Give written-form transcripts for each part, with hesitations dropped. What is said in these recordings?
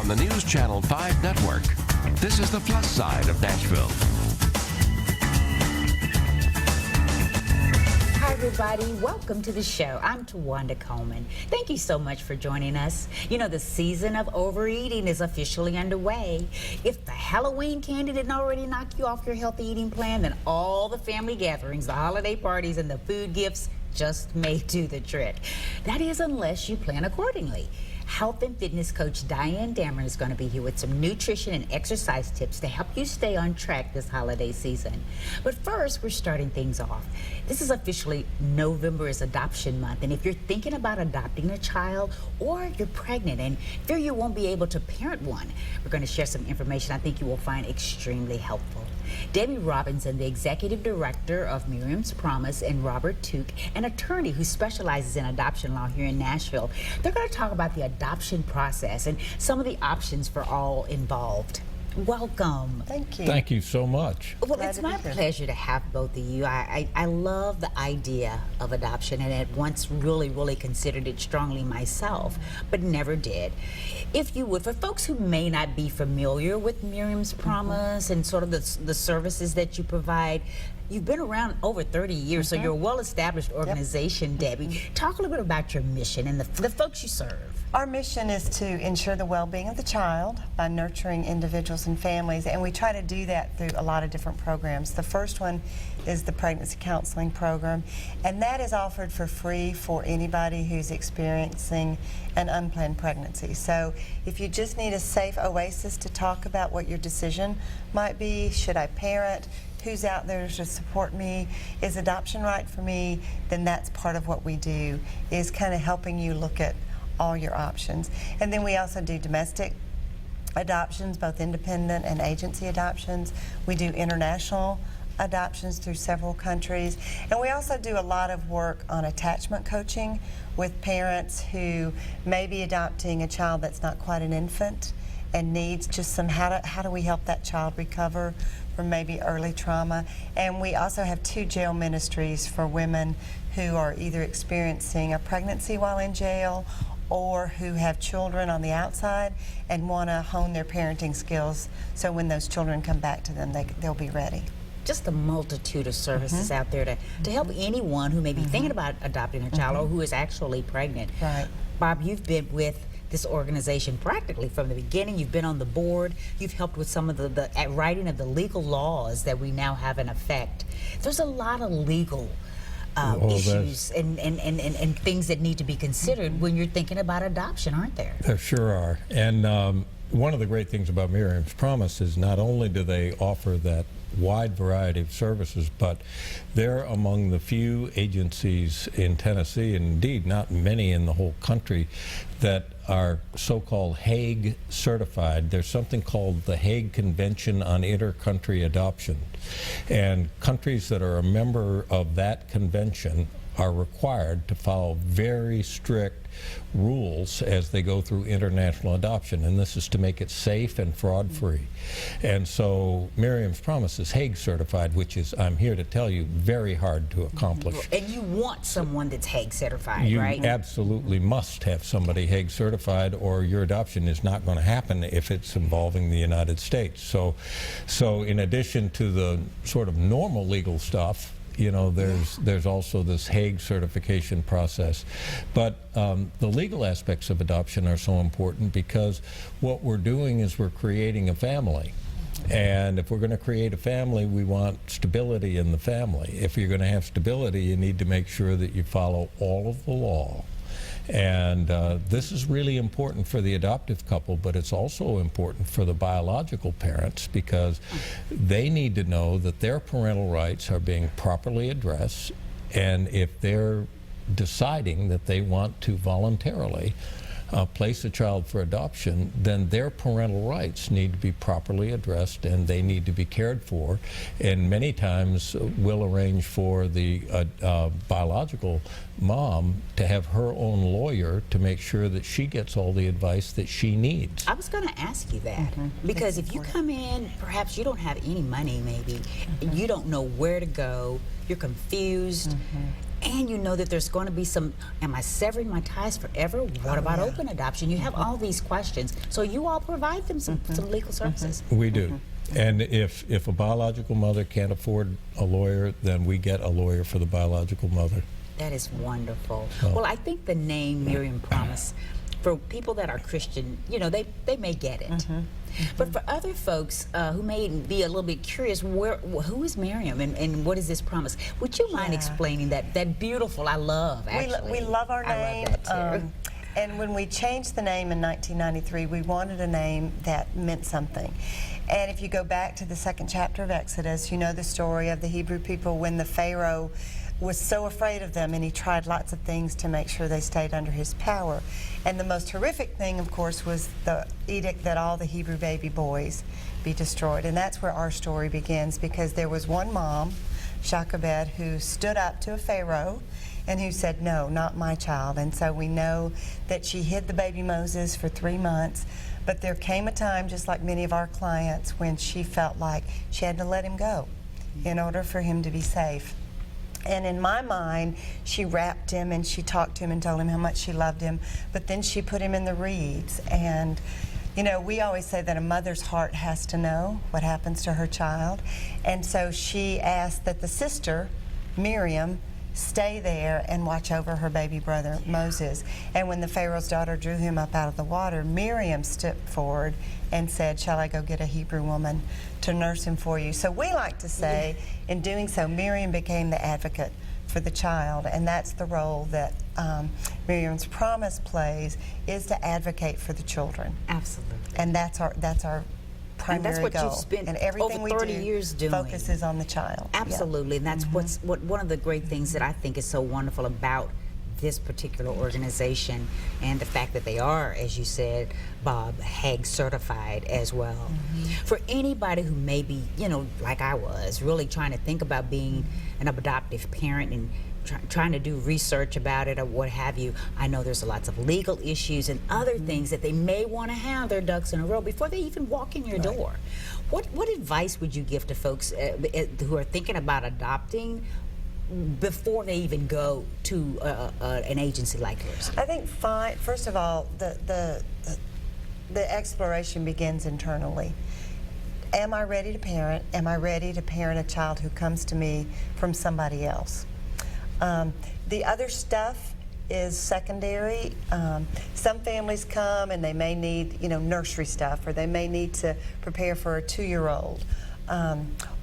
on the News Channel 5 network. This is the plus side of Nashville. Hi, everybody. Welcome to the show. I'm Tawanda Coleman. Thank you so much for joining us. You know, the season of overeating is officially underway. If the Halloween candy didn't already knock you off your healthy eating plan, then all the family gatherings, the holiday parties, and the food gifts just may do the trick. That is, unless you plan accordingly. Health and fitness coach Diane Dameron is going to be here with some nutrition and exercise tips to help you stay on track this holiday season. But first, we're starting things off. This is officially November is Adoption Month, and if you're thinking about adopting a child or you're pregnant and fear you won't be able to parent one, we're going to share some information I think you will find extremely helpful. Debbie Robinson, the executive director of Miriam's Promise, and Robert Took, an attorney who specializes in adoption law here in Nashville, they're going to talk about the adoption process and some of the options for all involved. Welcome. Thank you. Thank you so much. Well, it's my pleasure to have both of you. I love the idea of adoption, and at once really considered it strongly myself, but never did. If you would, for folks who may not be familiar with Miriam's Promise and sort of the services that you provide, you've been around over 30 years, so you're a well-established organization, Debbie. Talk a little bit about your mission and the folks you serve. Our mission is to ensure the well-being of the child by nurturing individuals and families, and we try to do that through a lot of different programs. The first one is the pregnancy counseling program, and that is offered for free for anybody who's experiencing an unplanned pregnancy. So if you just need a safe oasis to talk about what your decision might be, should I parent, who's out there to support me, is adoption right for me, then that's part of what we do, is kind of helping you look at all your options. And then we also do domestic adoptions, both independent and agency adoptions. We do international adoptions through several countries. And we also do a lot of work on attachment coaching with parents who may be adopting a child that's not quite an infant and needs just some, how do we help that child recover from maybe early trauma. And we also have 2 jail ministries for women who are either experiencing a pregnancy while in jail or who have children on the outside and want to hone their parenting skills so when those children come back to them, they'll be ready. Just a multitude of services out there to help anyone who may be thinking about adopting a child or who is actually pregnant. Right. Bob, you've been with this organization practically from the beginning. You've been on the board. You've helped with some of the writing of the legal laws that we now have in effect. There's a lot of legal issues and things that need to be considered when you're thinking about adoption, aren't there? There sure are. And one of the great things about Miriam's Promise is not only do they offer that wide variety of services, but they're among the few agencies in Tennessee, and indeed not many in the whole country, that are so-called Hague certified. There's something called the Hague Convention on Inter-Country Adoption, and countries that are a member of that convention are required to follow very strict rules as they go through international adoption, and this is to make it safe and fraud-free. And so Miriam's Promise is Hague certified, which is, I'm here to tell you, very hard to accomplish. And you want someone that's Hague certified, you right? You absolutely must have somebody Hague certified, or your adoption is not going to happen if it's involving the United States. So in addition to the sort of normal legal stuff, you know, there's also this Hague certification process. But the legal aspects of adoption are so important because what we're doing is we're creating a family. And if we're going to create a family, we want stability in the family. If you're going to have stability, you need to make sure that you follow all of the law. And this is really important for the adoptive couple, but it's also important for the biological parents because they need to know that their parental rights are being properly addressed, and if they're deciding that they want to voluntarily place a child for adoption, then their parental rights need to be properly addressed and they need to be cared for. And many times we'll arrange for the biological mom to have her own lawyer to make sure that she gets all the advice that she needs. I was going to ask you that because if you come in, perhaps you don't have any money, maybe you don't know where to go, you're confused, And you know that there's going to be some, am I severing my ties forever? What about open adoption? You have all these questions. So you all provide them some legal services. We do. And if a biological mother can't afford a lawyer, then we get a lawyer for the biological mother. That is wonderful. Well, I think the name Miriam Promise, for people that are Christian, you know, they may get it. But for other folks who may be a little bit curious, who is Miriam and what is this promise? Would you mind explaining that? That beautiful, I love, actually. We love our name. I love that too. And when we changed the name in 1993, we wanted a name that meant something. And if you go back to the 2nd chapter of Exodus, you know the story of the Hebrew people when the Pharaoh was so afraid of them, and he tried lots of things to make sure they stayed under his power. And the most horrific thing, of course, was the edict that all the Hebrew baby boys be destroyed. And that's where our story begins, because there was one mom, Jochebed, who stood up to a Pharaoh and who said, no, not my child. And so we know that she hid the baby Moses for 3 months. But there came a time, just like many of our clients, when she felt like she had to let him go in order for him to be safe. And in my mind, she wrapped him and she talked to him and told him how much she loved him, but then she put him in the reeds. And, you know, we always say that a mother's heart has to know what happens to her child. And so she asked that the sister, Miriam, stay there and watch over her baby brother, Moses. And when the Pharaoh's daughter drew him up out of the water, Miriam stepped forward and said, shall I go get a Hebrew woman to nurse him for you? So we like to say, in doing so, Miriam became the advocate for the child, and that's the role that Miriam's Promise plays, is to advocate for the children. Absolutely. And that's our primary and that's what goal. you've spent and everything over 30 we do years doing. Focuses on the child. Absolutely, and that's what one of the great things that I think is so wonderful about this particular organization, and the fact that they are, as you said, Bob, Hague certified as well. For anybody who may be, you know, like I was, really trying to think about being an adoptive parent and trying to do research about it or what have you, I know there's lots of legal issues and other things that they may want to have their ducks in a row before they even walk in your door. What advice would you give to folks who are thinking about adopting before they even go to an agency like yours? I think, first of all, the exploration begins internally. Am I ready to parent? Am I ready to parent a child who comes to me from somebody else? The other stuff is secondary. Some families come and they may need, you know, nursery stuff, or they may need to prepare for a 2-year-old.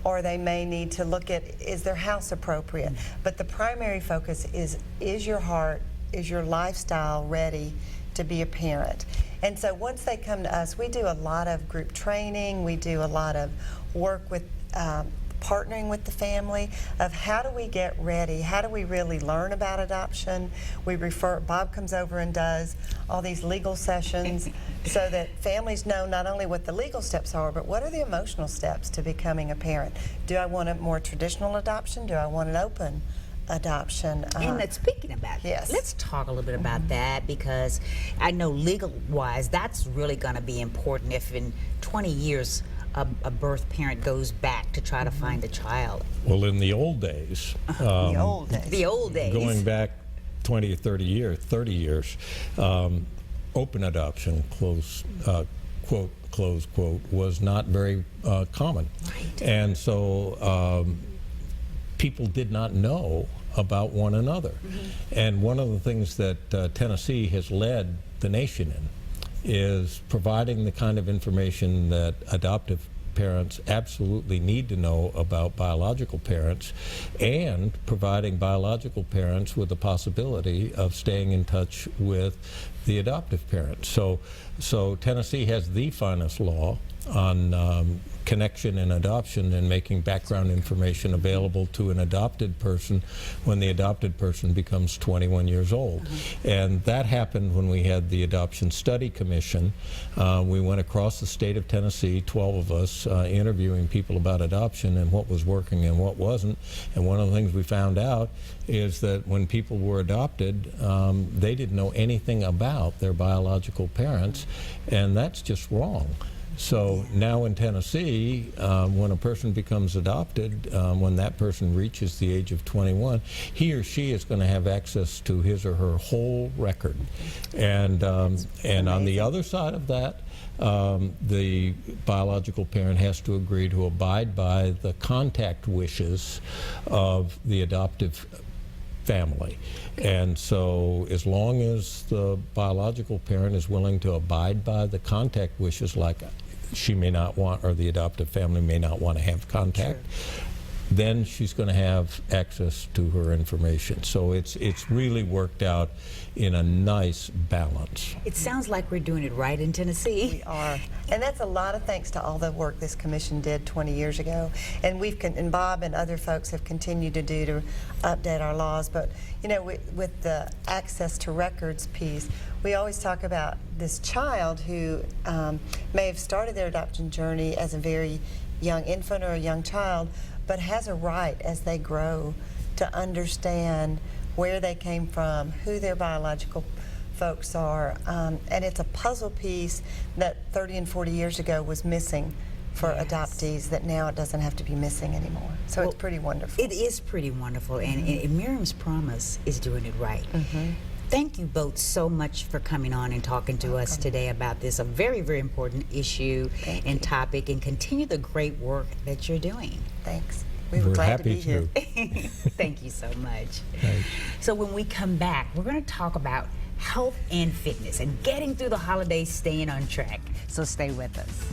Or they may need to look at, is their house appropriate? But the primary focus is your heart, is your lifestyle ready to be a parent? And so once they come to us, we do a lot of group training, we do a lot of work with partnering with the family of how do we get ready, how do we really learn about adoption. Bob comes over and does all these legal sessions so that families know not only what the legal steps are, but what are the emotional steps to becoming a parent. Do I want a more traditional adoption? Do I want an open adoption? And speaking about that, let's talk a little bit about that, because I know legal-wise that's really going to be important if in 20 years a birth parent goes back to try to find a child. Well, in the old days, the old days, going back 20 or 30 years, open adoption, close quote, was not very common. Right. And so people did not know about one another. And one of the things that Tennessee has led the nation in is providing the kind of information that adoptive parents absolutely need to know about biological parents, and providing biological parents with the possibility of staying in touch with the adoptive parents. So Tennessee has the finest law on connection and adoption, and making background information available to an adopted person when the adopted person becomes 21 years old. And that happened when we had the Adoption Study Commission. We went across the state of Tennessee, 12 of us, interviewing people about adoption and what was working and what wasn't. And one of the things we found out is that when people were adopted, they didn't know anything about their biological parents, and that's just wrong. So now in Tennessee, when a person becomes adopted, when that person reaches the age of 21, he or she is going to have access to his or her whole record. And on the other side of that, the biological parent has to agree to abide by the contact wishes of the adoptive family. And so as long as the biological parent is willing to abide by the contact wishes, like she may not want, or the adoptive family may not want to have contact, then she's going to have access to her information. So it's really worked out in a nice balance. It sounds like we're doing it right in Tennessee. We are. And that's a lot of thanks to all the work this commission did 20 years ago. And and Bob and other folks have continued to do to update our laws. But, you know, with the access to records piece, we always talk about this child who may have started their adoption journey as a very young infant or a young child, but has a right as they grow to understand where they came from, who their biological folks are, and it's a puzzle piece that 30 and 40 years ago was missing for adoptees that now it doesn't have to be missing anymore. So it's pretty wonderful. It is pretty wonderful, and Miriam's Promise is doing it right. Thank you both so much for coming on and talking to us today about this, a very, very important issue and topic, and continue the great work that you're doing. Thanks. We're glad to happy be here. Thank you so much. Right. So when we come back, we're going to talk about health and fitness and getting through the holidays, staying on track. So stay with us.